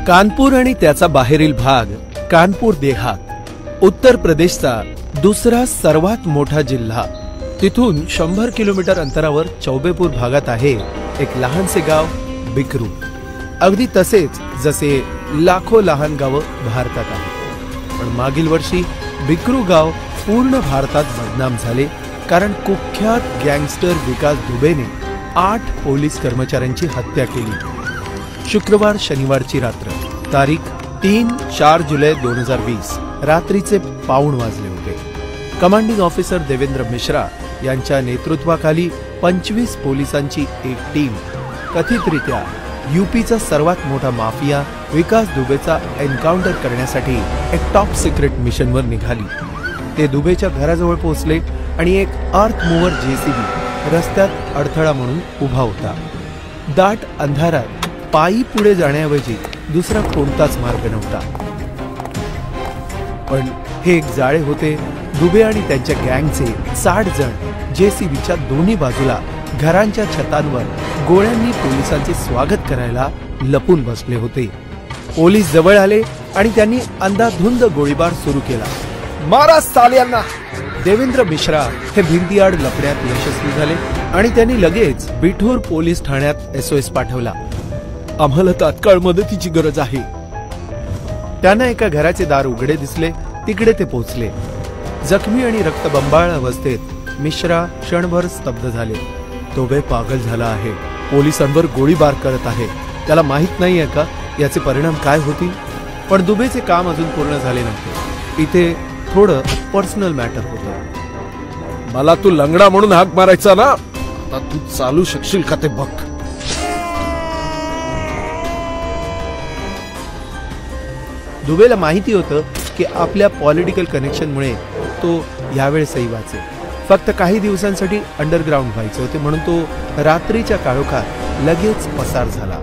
कानपूर आणि त्याचा बाहेरील भाग कानपूर देहात उत्तर प्रदेशचा दुसरा सर्वात मोठा जिल्हा। तिथून 100 किलोमीटर अंतरावर चौबेपूर भागात आहे एक लहानसे गाव बिकरू। अगदी तसेच जसे लाखो लहान गावं भारतात आहेत। पण मागील वर्षी बिकरू गाव पूर्ण भारतात बदनाम झाले, कारण कुख्यात गँगस्टर विकास दुबेने 8 पोलीस कर्मचाऱ्यांची हत्या केली। शुक्रवार शनिवारची रात्र तारीख 3-4 जुलै 2020 रात्रीचे 1:15 वाजले होते। कमांडिंग ऑफिसर देवेंद्र मिश्रा यांच्या नेतृत्वाखाली 25 पोलिसांची एक टीम कथितरित्या यूपीचा सर्वात मोठा माफिया विकास दुबेचा एन्काउंटर करण्यासाठी एक टॉप सिक्रेट मिशनवर निघाली। ते दुबेच्या घराजवळ पोहोचले आणि एक अर्थ मूव्हर जेसीबी रस्त्यात अडथळा म्हणून उभा होता। दाट अंधारात पायी पुढे जाण्याऐवजी दुसरा कोणताच मार्ग नव्हता। पण हे एक जाळे होते। दुबे आणि त्यांच्या गँगचे 60 जण जेसीबीच्या दोन्ही बाजूला घरांच्या छतांवर गोळ्यांनी पोलिसांचे स्वागत करायला लपून बसले होते। पोलीस जवळ आले आणि त्यांनी अंधाधुंद गोळीबार सुरू केला। मारा साल्यांना! देवेंद्र मिश्रा हे भिंतीआड लपण्यात यशस्वी झाले आणि त्यांनी लगेच बिठूर पोलीस ठाण्यात SOS पाठवला। आम्हाला तात्काळ मदतीची गरज आहे। त्यांना एका घराचे दार उघडे दिसले, तिकडे ते पोहोचले। जखमी आणि रक्तबंबाळ अवस्थेत मिश्रा क्षणभर स्तब्ध झाले। दुबे पागल झाला आहे, पोलिसांवर गोळीबार करत आहे, त्याला माहित नाहीये का याचे परिणाम काय होतील? पण दुबेचे काम अजून पूर्ण झाले नव्हते। इथे थोडं पर्सनल मॅटर होतं। मला तू लंगडा म्हणून हाक मारायचा ना, आता तू चालू शकशील का ते बघ। दुबेला माहिती होतं की आपल्या पॉलिटिकल कनेक्शनमुळे तो यावेळेसही वाचेल। फक्त काही दिवसांसाठी अंडरग्राऊंड व्हायचे होते, म्हणून तो रात्रीच्या काळोखात लगेच पसार झाला।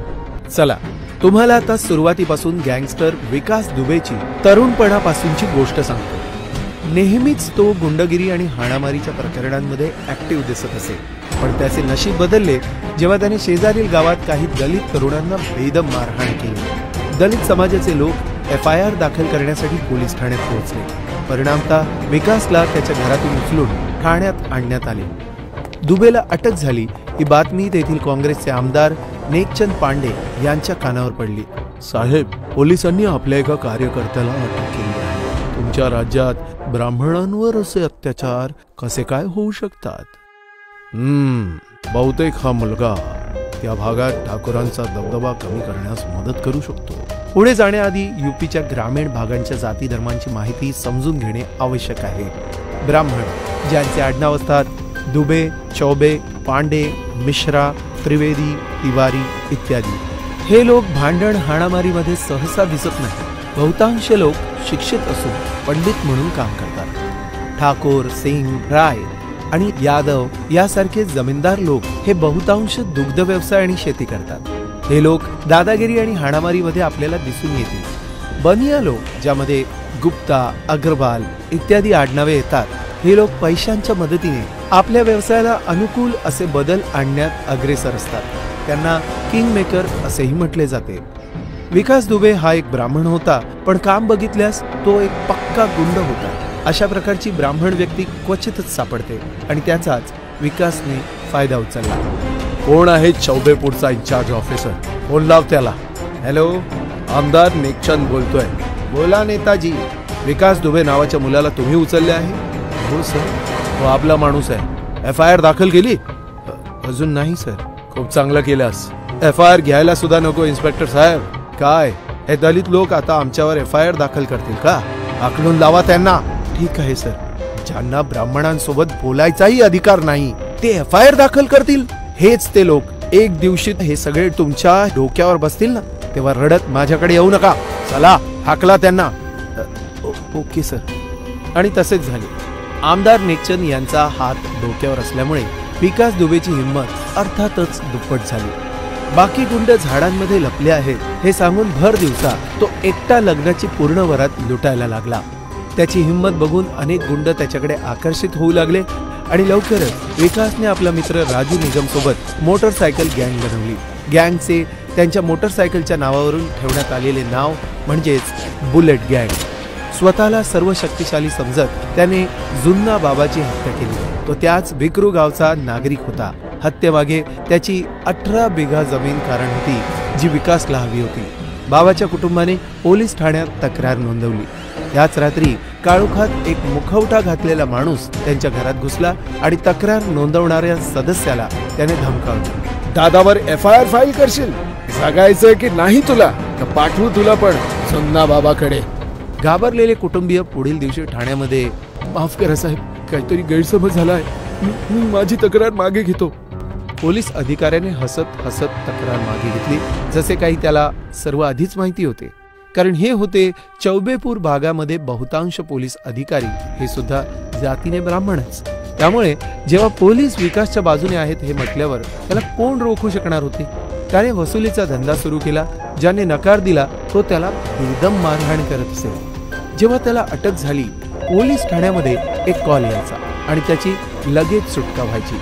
चला तुम्हाला आता सुरुवातीपासून गँगस्टर विकास दुबेची तरुणपणापासूनची गोष्ट सांगतो। नेहमीच तो गुंडगिरी आणि हाणामारीच्या प्रकरणांमध्ये ऍक्टिव्ह दिसत असे, पण त्याचे नशीब बदलले जेव्हा त्याने शेजारील गावात काही दलित तरुणांना बेदम मारहाण केली। दलित समाजाचे लोक FIR दाखल करण्यासाठी पोलीस ठाण्यात पोहोचले। परिणामतः विकासला त्याच्या घरातून उचलून ठाण्यात आणण्यात आले। दुबेला अटक झाली ही बातमी तेथील काँग्रेसचे आमदार नेकचंद पांडे यांच्या कानावर पडली। साहेब, पोलिसांनी आपल्या एका कार्यकर्त्याला अटक केली आहे। तुमच्या राज्यात ब्राह्मणांवर असे अत्याचार कसे काय होऊ शकतात? बहुतेक हा मुलगा त्या भागात ठाकूरांचा दबदबा कमी करण्यास मदत करू शकतो। पुढे जाण्याआधी यूपीच्या ग्रामीण भागांच्या जाती धर्मांची माहिती समजून घेणे आवश्यक आहे। ब्राह्मण ज्यांचे आडनाव असतात दुबे, चौबे, पांडे, मिश्रा, त्रिवेदी, तिवारी इत्यादी, हे लोक भांडण हाणामारीमध्ये सहसा दिसत नाही। बहुतांश लोक शिक्षित असून पंडित म्हणून काम करतात। ठाकूर, सिंग, राय आणि यादव यासारखे जमीनदार लोक हे बहुतांश दुग्ध व्यवसाय आणि शेती करतात। हे लोक दादागिरी आणि हाणामारीमध्ये आपल्याला दिसून येतील। बनिया लोक, ज्यामध्ये गुप्ता, अग्रवाल इत्यादी आडनावे येतात, हे लोक पैशांच्या मदतीने आपल्या व्यवसायाला अनुकूल असे बदल आणण्यात अग्रेसर असतात। त्यांना किंग मेकर असेही म्हटले जाते। विकास दुबे हा एक ब्राह्मण होता, पण काम बघितल्यास तो एक पक्का गुंड होता। अशा प्रकारची ब्राह्मण व्यक्ती क्वचितच सापडते आणि त्याचाच विकासने फायदा उचलला। कोण आहे चौबेपूरचा इन्चार्ज ऑफिसर? फोन लाव त्याला। हॅलो, आमदार नेकचंद बोलतोय। बोला नेताजी। विकास दुबे नावाच्या मुलाला तुम्ही उचलले आहे? हो सर, तो आपला माणूस आहे। FIR दाखल केली? अजून नाही सर। खूप चांगलं केलास। FIR घ्यायला सुद्धा नको इन्स्पेक्टर साहेब। काय हे दलित लोक आता आमच्यावर FIR दाखल करतील का? आखलून लावा त्यांना। ठीक आहे सर। ज्यांना ब्राह्मणांसोबत बोलायचाही अधिकार नाही ते FIR दाखल करतील? हेच ते लोक एक दिवशी हे सगळे तुमच्या डोक्यावर बसतील ना, तेव्हा रडत माझ्याकडे येऊ नका। चला हाकला त्यांना। Okay sir. आणि तसेच झाले। आमदार नेकचंद यांचा हात डोक्यावर असल्यामुळे विकास दुबेची हिंमत अर्थातच दुप्पट झाली। बाकी गुंड झाडांमध्ये लपले आहेत हे सांगून भर दिवसा तो एकटा लग्नाची पूर्ण वरात लुटायला लागला। त्याची हिंमत बघून अनेक गुंड त्याच्याकडे आकर्षित होऊ लागले आणि लवकरच विकासने आपला मित्र राजू निगम सोबत मोटरसायकल गँग बनवली। गँगचे त्यांच्या मोटरसायकलच्या नावावरून ठेवण्यात आलेले नाव म्हणजेच बुलेट गँग. स्वतःला सर्व शक्तिशाली समजत त्याने जुन्ना बाबाची हत्या केली. तो त्याच विक्रू गावचा नागरिक होता. हत्येमागे त्याची 18 बिघा जमीन कारण होती, जी विकासला हवी होती. बाबाच्या कुटुंबाने पोलीस ठाण्यात तक्रार नोंदवली. याच रात्री काळोखात एक मुखवटा घातलेला माणूस त्यांच्या घरात घुसला आणि तक्रार नोंदवणाऱ्या सदस्याला त्याने धमकावलं. दादावर FIR फाईल करशील? सांगायचं की नाही तुला, का पाठवू तुला पण जुन्ना बाबाकडे? घाबरलेले कुटुंबीय पुढील दिवशी ठाण्यामध्ये, माफ करा साहेब, काहीतरी गैरसमज झालाय, मी माझी तक्रार मागे घेतो. पोलीस अधिकाऱ्याने हसत हसत तक्रार मागे घेतली, जसे काही त्याला सर्व आधीच माहिती होते. कारण हे होते चौबेपूर भागामध्ये बहुतांश पोलीस अधिकारी हे सुद्धा जातीने ब्राह्मणच. त्यामुळे जेव्हा पोलीस विकासच्या बाजूने आहेत हे म्हटल्यावर त्याला कोण रोखू शकणार होते. त्याने वसुलीचा धंदा सुरू केला. ज्याने नकार दिला तो त्याला बेदम मारहाण करत असे. जेव्हा त्याला अटक झाली, पोलीस ठाण्यामध्ये एक कॉल यायचा आणि त्याची लगेच सुटका व्हायची.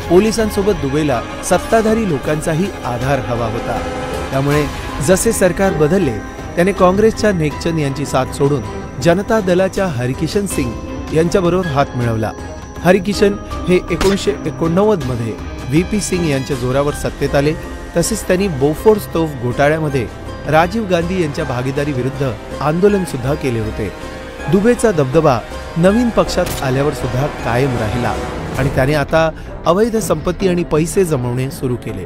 पोलिसांसोबत दुबईला सत्ताधारी लोकांचाही आधार हवा होता. त्यामुळे जसे सरकार बदलले त्याने काँग्रेसच्या नेकचंद यांची साथ सोडून जनता दलाच्या हरिकिशन सिंग यांच्याबरोबर हात मिळवला. हरिकिशन हे 1989 मध्ये VP सिंग यांच्या जोरावर सत्तेत आले. तसेच त्यांनी बोफोर्स तोफ घोटाळ्यामध्ये राजीव गांधी यांच्या भागीदारी विरुद्ध आंदोलन सुद्धा केले होते. दुबेचा दबदबा नवीन पक्षात आल्यावर सुद्धा कायम राहिला आणि त्याने आता अवैध संपत्ती आणि पैसे जमवणे सुरू केले.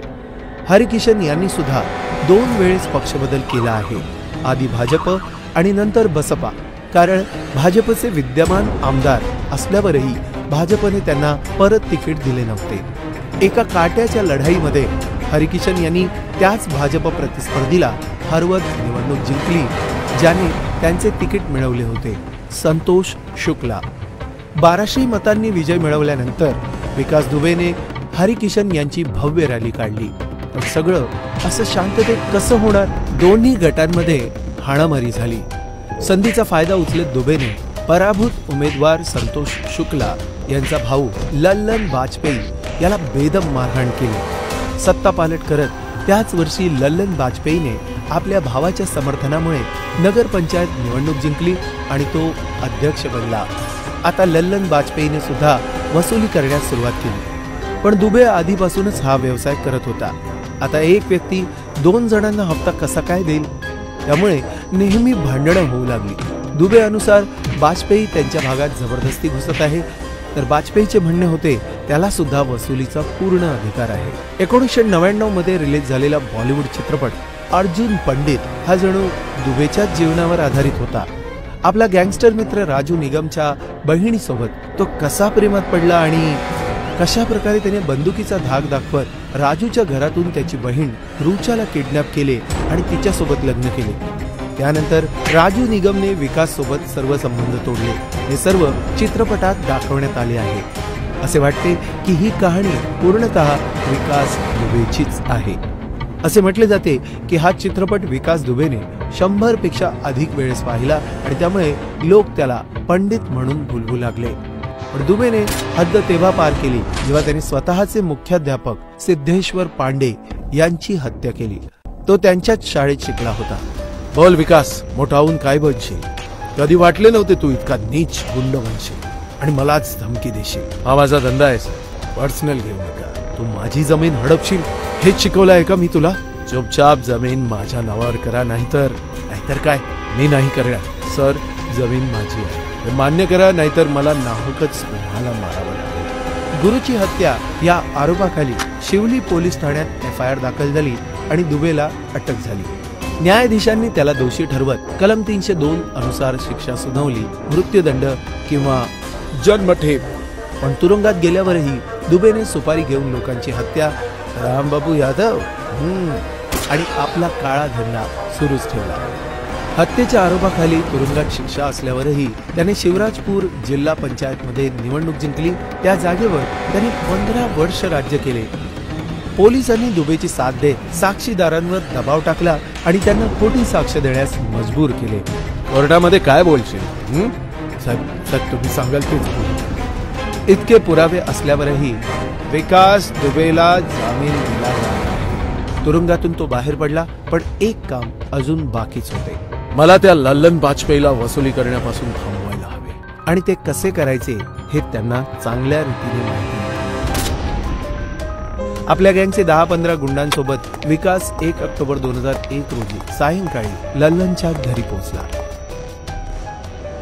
हरिकिशन यांनी सुद्धा 2 वेळेस पक्षबदल केला आहे, आधी भाजप आणि नंतर बसपा. कारण भाजपचे विद्यमान आमदार असल्यावरही भाजपने त्यांना परत तिकीट दिले नव्हते. एका काट्याच्या लढाईमध्ये हरिकिशन यांनी त्याच भाजप प्रतिस्पर्धीला हरवत निवडणूक जिंकली, ज्याने त्यांचे तिकीट मिळवले होते, संतोष शुक्ला. 1200 मतांनी विजय मिळवल्यानंतर विकास दुबेने हरिकिशन यांची भव्य रॅली काढली. पण सगळं असं शांततेत कसं होणार? दोन्ही गटांमध्ये हाणामारी झाली. संधीचा फायदा उचलत दुबेने पराभूत उमेदवार संतोष शुक्ला यांचा भाऊ लल्लन वाजपेयी याला बेदम मारहाण केली. सत्ता पालट करत त्याच वर्षी लल्लन वाजपेयीने आपल्या भावाच्या समर्थनामुळे नगरपंचायत निवडणूक जिंकली आणि तो अध्यक्ष बनला. आता लल्लन वाजपेयीने सुद्धा वसुली करण्यास सुरुवात केली. पण दुबे आधीपासूनच हा व्यवसाय करत होता. आता एक व्यक्ती 2 जणांना हप्ता कसा काय देईल? त्यामुळे नेहमी भांडणं होऊ लागली. दुबे अनुसार वाजपेयी त्यांच्या भागात जबरदस्ती घुसत आहे, तर वाजपेयीचे म्हणणे होते त्याला सुद्धा वसुलीचा पूर्ण अधिकार आहे. 1999 मध्ये रिलीज झालेला बॉलिवूड चित्रपट अर्जुन पंडित हा जणू दुबेच्याच जीवनावर आधारित होता. आपला गँगस्टर मित्र राजू निगमच्या बहिणीसोबत तो कसा प्रेमात पडला आणि कशा प्रकारे त्याने बंदुकीचा धाक दाखवत राजूच्या घरातून त्याची बहीण रुचाला किडनॅप केले आणि तिच्यासोबत लग्न केले. त्यानंतर राजू निगमने विकास सोबत सर्व संबंध तोडले. हे सर्व चित्रपटात दाखवण्यात आले आहे. असे वाटते की ही कहाणी पूर्णतः विकास दुबेचीच आहे. असे म्हटले जाते की हा चित्रपट विकास दुबेने 100 पेक्षा अधिक वेळेस पाहिला आणि त्यामुळे लोक त्याला पंडित म्हणून बोलवू लागले. पण दुबेने हद्द तेव्हा पार केली जेव्हा त्यांनी स्वतःचे मुख्याध्यापक सिद्धेश्वर पांडे यांची हत्या केली. तो त्यांच्याच शाळेत शिकला होता. बोल विकास, मोठा होऊन काय बनशील? कधी वाटले नव्हते तू इतका नीच गुंड बनशील आणि मलाच धमकी देशील. हा माझा धंदा आहे, पर्सनल घेऊ नका. तू माझी जमीन हडपशील हेच शिकवलं आहे का मी तुला? चुपचाप जमीन माझ्या नावावर करा, नाहीतर काय? मी नाही करणार सर, जमीन माझी आहे, मान्य करा, नाहीतर मला नाहकच तुम्हाला मारावं लागेल. गुरुची हत्या या आरोपाखाली शिवली पोलीस ठाण्यात FIR दाखल झाली आणि दुबेला अटक झाली. न्यायाधीशांनी त्याला दोषी ठरवत कलम 302 अनुसार शिक्षा सुनावली, मृत्यूदंड किंवा जन्मठेप. पण तुरुंगात गेल्यावरही दुबेने सुपारी घेऊन लोकांची हत्या, रामबाबू यादव आणि आपला काळा धंदा सुरूच ठेवला. हत्येच्या आरोपाखाली तुरुंगात शिक्षा असल्यावरही त्याने शिवराजपूर जिल्हा पंचायतमध्ये निवडणूक जिंकली. त्या जागेवर त्याने 15 वर्ष राज्य केले. पोलिसांनी दुबेची साथ देत साक्षीदारांवर दबाव टाकला आणि त्यांना खोटी साक्ष देण्यास मजबूर केले. कोर्टामध्ये काय बोलशील? साहेब तुम्ही सांगाल तेच. इतके पुरावे असल्यावरही विकास दुबेला जामीन दिला जाणार आहे. तुरुंगातून तो बाहेर पडला, पण एक काम अजून बाकीच होते. मला त्या लल्लन बाजपेयीला वसुली करण्यापासून थांबवायला हवे. आणि ते कसे करायचे हे त्यांना चांगल्या रीतीने माहिती होते. आपल्या गँगचे 10-15 गुंडांसोबत विकास 1 ऑक्टोबर 2001 रोजी सायंकाळी लल्लनच्या घरी पोहोचला.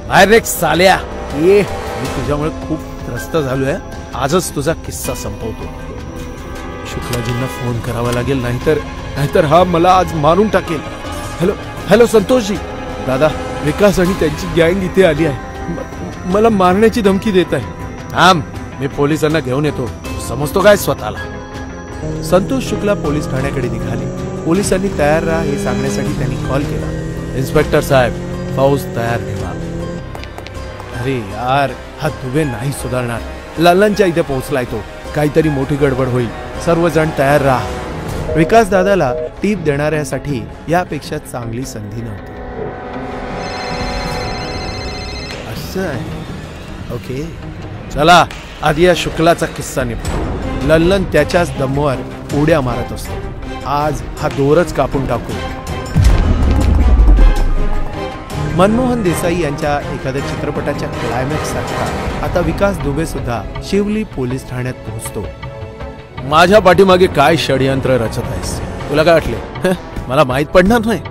बाहेर साल्या, ये, मी तुझ्यामुळे खूप त्रस्त झालोय. आजच तुझा किस्सा संपवतो. शुक्लाजींना फोन करावा लागेल, नाहीतर हा मला आज मारून टाकेल. हॅलो संतोषजी. दादा, विकास आणि त्यांची गँग इथे आली आहे. मला मारण्याची धमकी देत आहे. थांब, मी पोलिसांना घेऊन येतो. समजतो काय स्वतःला? संतोष शुक्ला पोलीस ठाण्याकडे निघाले. पोलिसांनी तयार राहा हे सांगण्यासाठी त्यांनी कॉल केला. इन्स्पेक्टर साहेब, फौज तयार ठेवा. अरे यार, हा दुबे नाही सुधारणार. लल्लनच्या इथे पोहोचलाय तो. काहीतरी मोठी गडबड होईल. सर्वजण तयार राहा. विकास दादाला टीप देणाऱ्यासाठी यापेक्षा चांगली संधी नव्हती. असं आहे, ओके, चला आधी या शुक्लाचा किस्सा निपटू. लल्लन त्याच्याच दमवर उड्या मारत असतो. आज हा दोरच कापून टाकू. मनमोहन देसाई यांच्या एखाद्या चित्रपटाच्या क्लायमॅक्स सारखा आता विकास दुबे सुद्धा शिवली पोलीस ठाण्यात पोहोचतो. माझ्या पाठीमागे काय षडयंत्र रचत आहेस? तुला काय वाटले मला माहित पडणार नाही?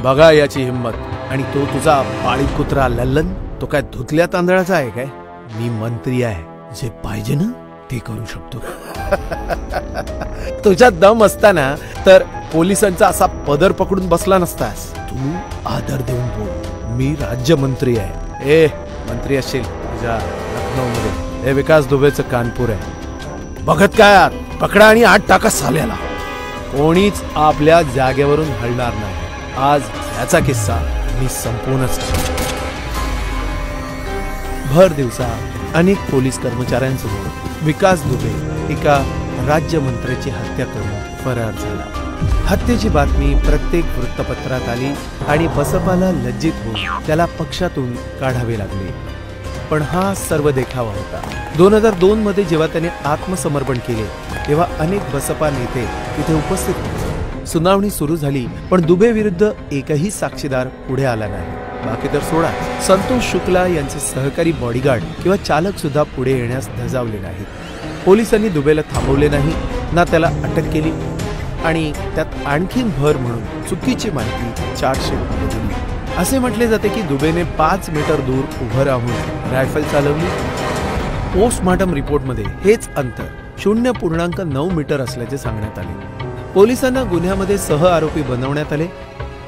बघा याची हिंमत. आणि तो तुझा पाळीव कुत्रा लल्लन, तो काय धुतल्या तांदळाचा आहे काय? मी मंत्री आहे, जे पाहिजे ना ते करू शकतो. तुझ्यात दम असताना तर पोलिसांचा असा पदर पकडून बसला नसतास. तू आदर देऊन बोल. मी राज्यमंत्री आहे. ए, मंत्री असेल तुझ्या लखनौ मध्ये. हे विकास दुबेचं कानपूर आहे. बघत काय आत? पकडा आणि आत टाका साल्याला. कोणीच आपल्या जागेवरून हलणार नाही. आज याचा किस्सा मी संपूर्णच. भर दिवसा अनेक पोलीस कर्मचाऱ्यांसमोर विकास दुबे एका राज्यमंत्र्याची हत्या करून फरार झाला. हत्येची बातमी प्रत्येक वृत्तपत्रात आली आणि बसपाला लज्जित होऊन त्याला पक्षातून काढावे लागले. पण हा सर्व देखावा होता. 2002 मध्ये जेव्हा त्याने आत्मसमर्पण केले तेव्हा अनेक बसपा नेते तिथे उपस्थित होते. सुनावणी सुरू झाली, पण दुबे विरुद्ध एकही साक्षीदार पुढे आला नाही. बाकी तर सोडा, संतोष शुक्ला यांचे सहकारी बॉडीगार्ड किंवा चालक सुद्धा पुढे येण्यास धजावले नाहीत. पोलिसांनी दुबेला थांबवले नाही, ना त्याला अटक केली. आणि त्यात आणखीन भर म्हणून चुकीची माहिती चार्जशीटमध्ये दिली. असे म्हटले जाते की दुबेने 5 मीटर दूर उभं राहून रायफल चालवली. पोस्टमॉर्टम रिपोर्टमध्ये हेच अंतर 0.9 मीटर असल्याचे सांगण्यात आले. पोलिसांना गुन्ह्यामध्ये सह आरोपी बनवण्यात आले,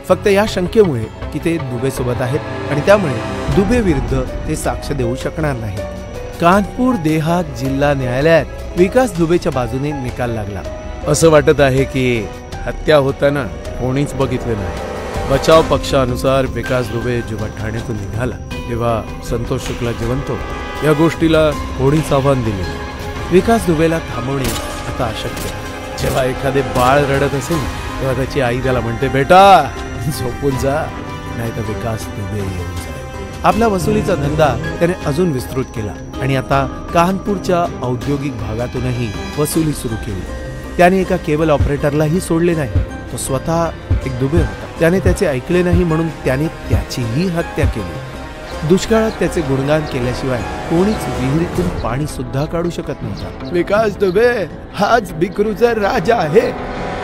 फक्त या शंकेमुळे की ते दुबेसोबत आहेत आणि त्यामुळे दुबे विरुद्ध ते साक्ष देऊ शकणार नाही. कानपूर देहात जिल्हा न्यायालयात विकास दुबेच्या बाजूने निकाल लागला. असं वाटत आहे की हत्या होताना कोणीच बघितले नाही. बचाव पक्षानुसार विकास दुबे जेव्हा ठाण्यातून निघाला तेव्हा संतोष शुक्ला जिवंत होता. या गोष्टीला कोणीच आव्हान दिले. विकास दुबेला थांबवणे आता अशक्य. जेव्हा एखादे बाळ रडत असेल तेव्हा त्याची आई त्याला म्हणते, बेटा झोपून जा, नाही तर विकास दुबे येऊन जाईल. आपला वसुलीचा धंदा त्याने अजून विस्तृत केला आणि आता कानपूरच्या औद्योगिक भागातूनही वसुली सुरू केली. त्याने एका केबल ऑपरेटरलाही सोडले नाही. तो स्वतः एक दुबे होता. त्याने त्याचे ऐकले नाही म्हणून त्याने त्याचीही हत्या केली. दुष्काळात त्याचे गुणगान केल्याशिवाय कोणीच विहिरीतून पाणी सुद्धा काढू शकत नव्हता. विकास दुबे हाच बिकरूचा राजा आहे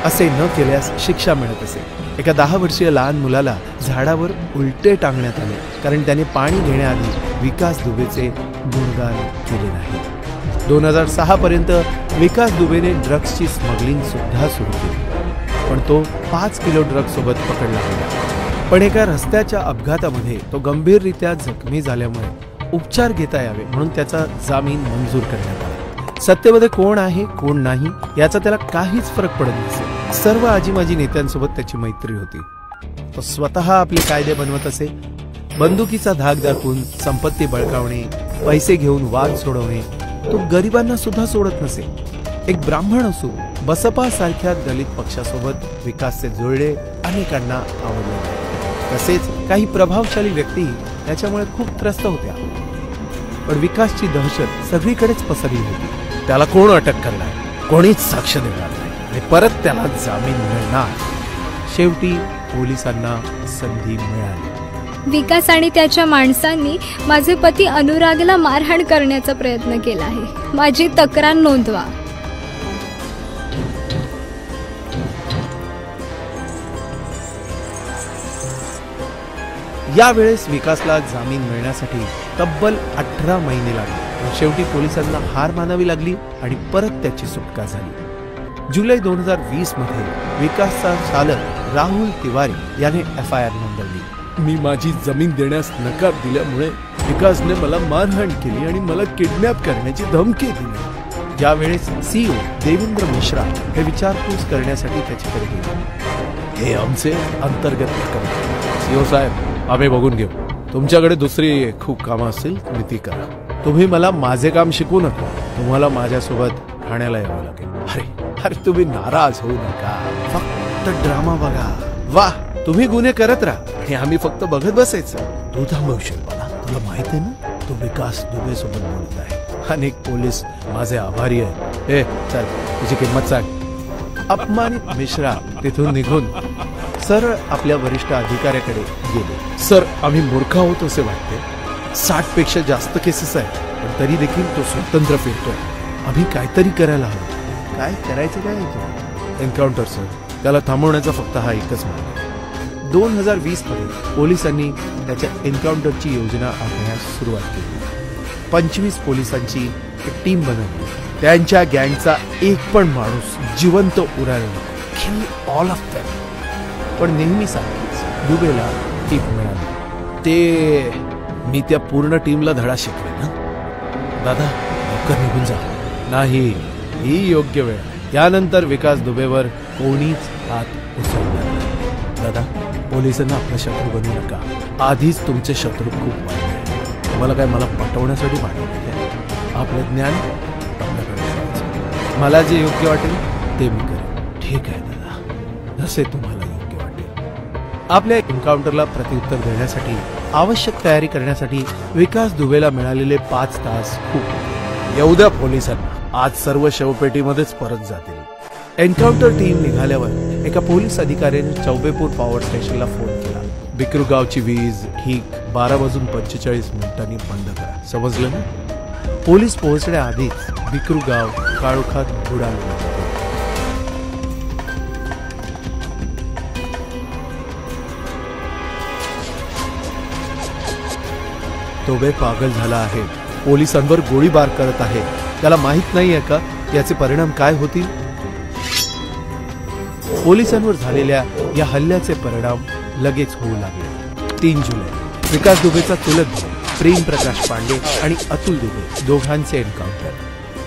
असे न केल्यास शिक्षा मिळत असे. एका 10 वर्षीय लहान मुलाला झाडावर उलटे टांगण्यात आले कारण त्याने पाणी घेण्याआधी विकास दुबेचे गुणगान केले नाही. 2006 पर्यंत विकास दुबेने ड्रग्सची स्मगलिंग सुद्धा सुरू केली, पण तो 5 किलो ड्रग्स सोबत पकडला गेला. पण एका रस्त्याच्या अपघातामध्ये तो गंभीररित्या जखमी झाल्यामुळे उपचार घेता यावे म्हणून त्याचा जामीन मंजूर करण्यात आला. सत्तेमध्ये कोण आहे कोण नाही याचा त्याला काहीच फरक पडत नसे. सर्व आजीमाजी नेत्यांसोबत त्याची मैत्री होती. तो स्वतः आपले कायदे बनवत असे. बंदुकीचा धाक दाखवून संपत्ती बळकावणे, पैसे घेऊन वाद सोडवणे. तो गरिबांना सुद्धा सोडत नसे. एक ब्राह्मण असून बसपा सारख्या दलित पक्षासोबत विकासचे जुळले अनेकांना आवडले. तसेच काही प्रभावशाली व्यक्ती त्याच्यामुळे खूप त्रस्त होत्या. पण विकासची दहशत सगळीकडेच पसरली होती. त्याला कोण अटक करणार? कोणीच साक्ष देणार नाही. आणि परत त्याला जामीन मिळणार. शेवटी पोलिसांना संधी मिळाली. विकास आणि त्याच्या माणसांनी माझे पती अनुरागला मारहाण करण्याचा प्रयत्न केला आहे. माझी तक्रार नोंदवा. यावेळेस विकासला जामीन मिळण्यासाठी तब्बल 18 महिने लागले. शेवटी पोलिसांना हार मानावी लागली आणि परत त्याची सुटका झाली. जुलै 2020 मध्ये विकासचा चालक राहुल तिवारी याने FIR नोंदवली. मी माझी जमीन देण्यास नकार दिल्यामुळे विकासने मला मारहाण केली आणि मला किडनॅप करण्याची धमकी दिली. ज्यावेळेस CEO देवेंद्र मिश्रा हे विचारपूस करण्यासाठी त्याच्याकडे गेले. हे आमचे अंतर्गत प्रकरण. CEO साहेब, आम्ही बघून घेऊ. तुमच्याकडे दुसरी खूप कामं असतील, तुम्ही ती करा. तुम्ही मला माझे काम शिकवू नका. तुम्हाला माझ्यासोबत ठाण्याला यावं लागेल. अरे तुम्ही नाराज होऊ नका. फक्त ड्रामा बघा. वाह, तुम्ही गुन्हे करत राहा आणि आम्ही फक्त बघत बसायचं. तू थांबवशील मला. तुला माहित आहे ना, तो विकास दुबे सोबत बोलत आहे. अनेक पोलीस माझे आभारी आहेत. चल, तुझी किंमत सांग. अपमानित मिश्रा तिथून निघून सरळ आपल्या वरिष्ठ अधिकाऱ्याकडे गेले. सर, आम्ही मूर्ख आहोत असे वाटते. 60 पेक्षा जास्त केसेस आहेत, पण तरी देखील तो स्वतंत्र फिरतोय. आम्ही काहीतरी करायला हवं. काय करायचं काय? Encounter sir. त्याला थांबवण्याचा फक्त हा एकच मार्ग आहे. 2020 मध्ये पोलिसांनी त्याच्या एन्काउंटरची योजना आखण्यास सुरुवात केली. 25 पोलिसांची टीम बनवली. त्यांच्या गँगचा एक पण माणूस जिवंत उरायला नको. Kill all of them. पण नेहमीसारखीच दुबेला टीप मिळाली. ते मी त्या पूर्ण टीमला धडा शिकवे ना. दादा, लवकर निघून जा. नाही, ही योग्य वेळ आहे. त्यानंतर विकास दुबेवर कोणीच हात उचलणार नाही. दादा, पोलिसांना आपला शत्रू बनवू नका. आधीच तुमचे शत्रू खूप वाढले. तुम्हाला काय मला पटवण्यासाठी पाठवले? आपलं ज्ञान आपल्याकडे ठेवायचं. मला जे योग्य वाटेल ते मी करेन. ठीक आहे दादा, जसे तुम्हाला योग्य वाटेल. आपल्या एन्काउंटरला प्रत्युत्तर देण्यासाठी आवश्यक तयारी करण्यासाठी विकास दुबेला मिळालेले 5 तास खूप. येऊ द्या पोलिसांना. आज सर्व शवपेटीमध्येच परत जातील. एन्काउंटर टीम निघाल्यावर एका पोलीस अधिकाऱ्याने चौबेपूर पॉवर स्टेशनला फोन केला. बिकरू गावची वीज ठीक 12:45 बंद करा. समजलं ना? पोलीस पोहोचण्याआधीच बिकरू गाव काळोखात बुडालं. दुबे पागल झाला आहे. पोलिसांवर गोळीबार करत आहे. त्याला माहित नाहीये का याचे परिणाम काय होतील? पोलिसांवर झालेल्या या हल्ल्याचे परिणाम लगेच होऊ लागले. 3 जुलै विकास दुबेचा चुलत भाऊ प्रेम प्रकाश पांडे आणि अतुल दुबे दोघांचे एन्काउंटर.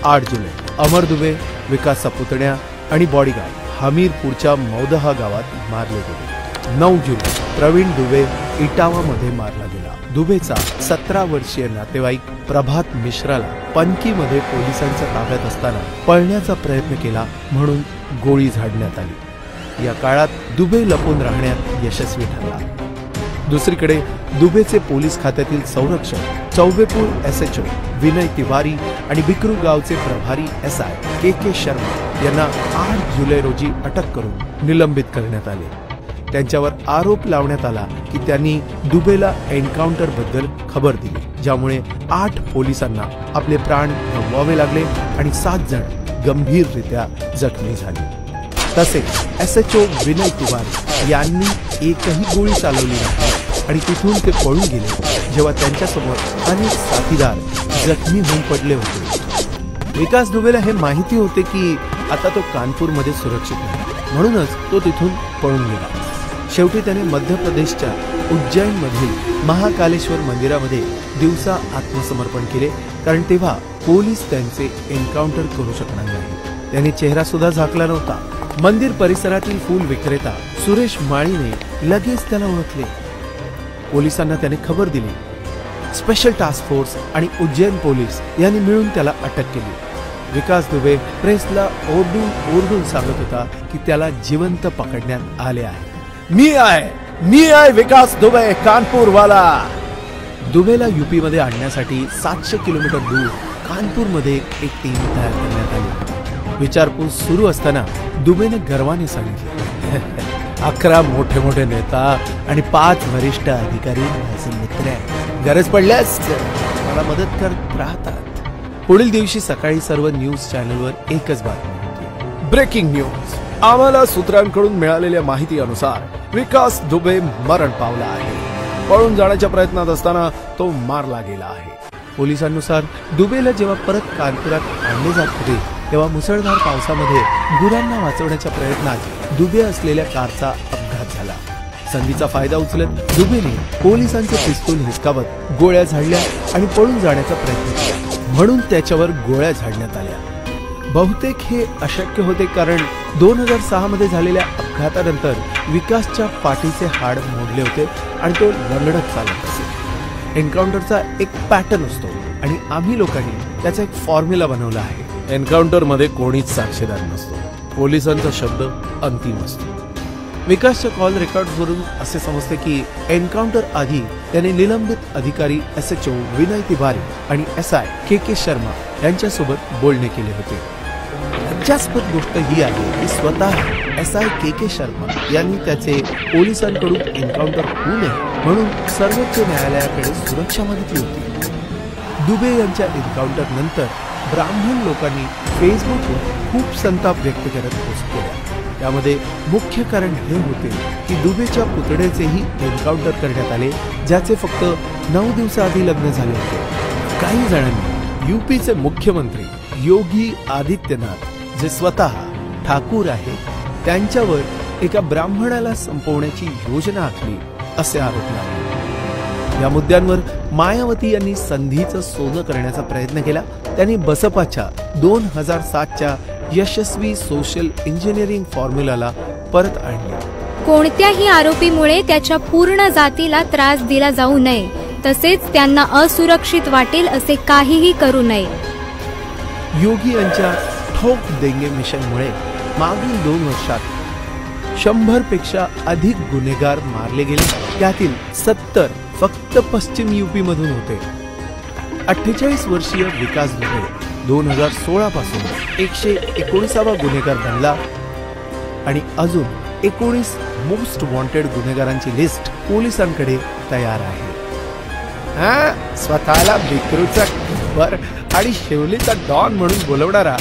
8 जुलै अमर दुबे, विकासचा पुतण्या आणि बॉडीगार्ड हमीरपूरच्या मौदहा गावात मारले गेले. 9 जुलै प्रवीण दुबे इटावामध्ये मारला गेला. दुबेचा 17 वर्षीय नातेवाईक प्रभात मिश्राला पनकीमध्ये पोलिसांच्या ताब्यात असताना पळण्याचा प्रयत्न केला म्हणून गोळी झाडण्यात आली. या काळात दुबे लपून राहण्यात यशस्वी ठरला. दुसरीकडे दुबेचे पोलीस खात्यातील संरक्षक चौबेपूर SHO विनय तिवारी आणि बिकरू गावचे प्रभारी SI KK शर्मा यांना 8 जुलै रोजी अटक करून निलंबित करण्यात आले. त्यांच्यावर आरोप लावण्यात आला की त्यांनी दुबेला एन्काउंटर बद्दल खबर दिली, ज्यामुळे 8 पोलिसांना आपले प्राण गमवावे लागले आणि 7 जण गंभीररित्या जखमी झाले. तसेच SHO विनय तिवारी यांनी एकही गोळी चालवली नाही आणि तिथून ते पळून गेले, जेव्हा त्यांच्यासमोर अनेक साथीदार जखमी होऊन पडले होते. विकास दुबेला हे माहिती होते की आता तो कानपूरमध्ये सुरक्षित नाही, म्हणूनच तो तिथून पळून गेला. शेवटी त्याने मध्य प्रदेशच्या उज्जैनमधील महाकालेश्वर मंदिरामध्ये दिवसा आत्मसमर्पण केले, कारण तेव्हा पोलीस त्यांचे एन्काउंटर करू शकणार नाही. त्याने चेहरा सुद्धा झाकला नव्हता. मंदिर परिसरातील फूल विक्रेता सुरेश माळीने लगेच त्याला ओळखले. पोलिसांना त्याने खबर दिली. स्पेशल टास्क फोर्स आणि उज्जैन पोलीस यांनी मिळून त्याला अटक केली. विकास दुबे प्रेसला ओरडून सांगत होता की त्याला जिवंत पकडण्यात आले आहे. मी आहे विकास दुबे, कानपूर वाला. दुबेला UP मध्ये आणण्यासाठी 700 किलोमीटर दूर कानपूरमध्ये एक टीम तयार करण्यात आली. विचारपूस सुरू असताना दुबेने गर्वाने सांगितले 11 मोठे मोठे नेता आणि 5 वरिष्ठ अधिकारी माझे मित्र आहेत. गरज पडल्यास मला मदत करत राहतात. पुढील दिवशी सकाळी सर्व न्यूज चॅनलवर एकच बातमी होती. Breaking news. आम्हाला सूत्रांकडून मिळालेल्या माहितीनुसार विकास दुबे मरण पावला आहे. पळून जाण्याच्या प्रयत्नात असताना तो मारला गेला आहे. पोलिसांनुसार दुबेला जेव्हा परत कानपुरात आणले जात होते तेव्हा मुसळधार पावसामध्ये गुरांना वाचवण्याच्या प्रयत्नात दुबे असलेल्या कारचा अपघात झाला. संधीचा फायदा उचलत दुबेने पोलिसांचे पिस्तूल हिसकावत गोळ्या झाडल्या आणि पळून जाण्याचा प्रयत्न केला. म्हणून त्याच्यावर गोळ्या झाडण्यात आल्या. बहुतेक हे अशक्य होते कारण 2006 मध्ये झालेल्या अपघातानंतर विकासच्या पाठीचे हाड मोडले होते आणि तो लंगडत चालत असे. एन्काउंटरचा एक पॅटर्न असतो आणि आम्ही लोकांनी त्याचा एक फॉर्म्युला बनवला आहे. एन्काउंटर मध्ये कोणीच साक्षीदार नसतो. पोलिसांचा शब्द अंतिम असतो. विकासच्या कॉल रेकॉर्डवरून असे समजते की एन्काउंटर आधी त्याने निलंबित अधिकारी SHO विनय तिवारी आणि SI KK शर्मा यांच्यासोबत बोलणे केले होते. लज्जास्पद गोष्ट ही आहे की स्वतः SI KK शर्मा यांनी त्याचे पोलिसांकडून एन्काउंटर होऊ नये म्हणून सर्वोच्च न्यायालयाकडे सुरक्षा मागितली होती. दुबे यांच्या एन्काउंटर नंतर ब्राह्मण लोकांनी फेसबुकवर खूप संताप व्यक्त करत पोस्ट केल्या. त्यामध्ये मुख्य कारण हे होते की दुबेच्या पुतळेचेही एन्काउंटर करण्यात आले ज्याचे फक्त 9 दिवसाआधी लग्न झाले होते. काही जणांनी UPचे मुख्यमंत्री योगी आदित्यनाथ जे स्वतः ठाकूर आहेत त्यांच्यावर एका ब्राह्मणाला संपवण्याची योजना आखली असे आरोप लावले. या मुद्द्यांवर मायावती यांनी संधीचं सोनं करण्याचा प्रयत्न केला. त्यांनी बसपाच्या 2007च्या यशस्वी सोशल इंजिनिअरिंग फॉर्म्युलाला परत आणले. कोणत्याही आरोपीमुळे त्याच्या पूर्ण जातीला त्रास दिला जाऊ नये तसेच त्यांना असुरक्षित वाटेल असे काहीही करू नये. योगी यांच्या ठोक देंगे मिशनमुळे मागील 2 वर्षात 100 पेक्षा अधिक गुन्हेगार मारले गेले. त्यातील 70 फक्त पश्चिम UP मधून होते. 48 वर्षीय विकास दुबे 2016 पासून 119वा गुन्हेगार बनला आणि अजून 19 मोस्ट वॉन्टेड गुन्हेगारांची लिस्ट पोलिसांकडे तयार आहे. स्वतःला विक्रूचा बर आणि शिवलीचा डॉन म्हणून बोलवणारा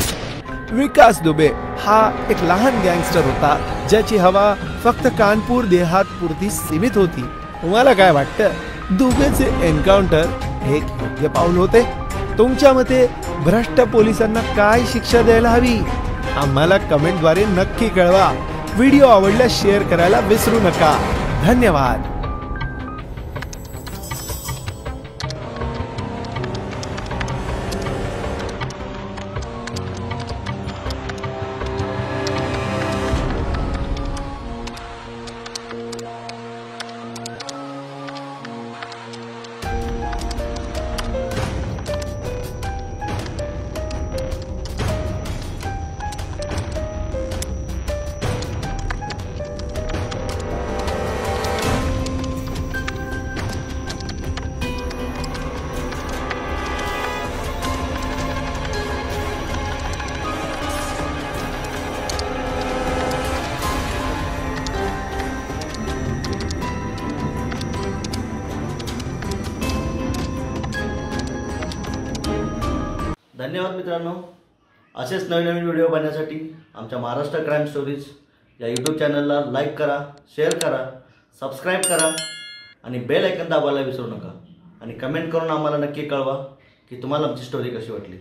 विकास दुबे हा एक लहान गँगस्टर होता ज्याची हवा फक्त कानपूर देहात पुरती सीमित होती. तुम्हाला काय वाटतं? दुबेचे एन्काउंटर एक योग्य पाऊल होते? तुमच्या मते भ्रष्ट पोलिसांना काय शिक्षा द्यायला हवी? आम्हाला कमेंटद्वारे नक्की कळवा. व्हिडिओ आवडल्यास शेअर करायला विसरू नका. धन्यवाद. धन्यवाद मित्रांनो. असेच नवीन नवीन व्हिडिओ पाहण्यासाठी आमच्या महाराष्ट्र क्राईम स्टोरीज या यूट्यूब चॅनलला लाईक करा, शेअर करा, सबस्क्राईब करा आणि बेल आयकॉन दाबायला विसरू नका. आणि कमेंट करून आम्हाला नक्की कळवा की तुम्हाला आमची स्टोरी कशी वाटली.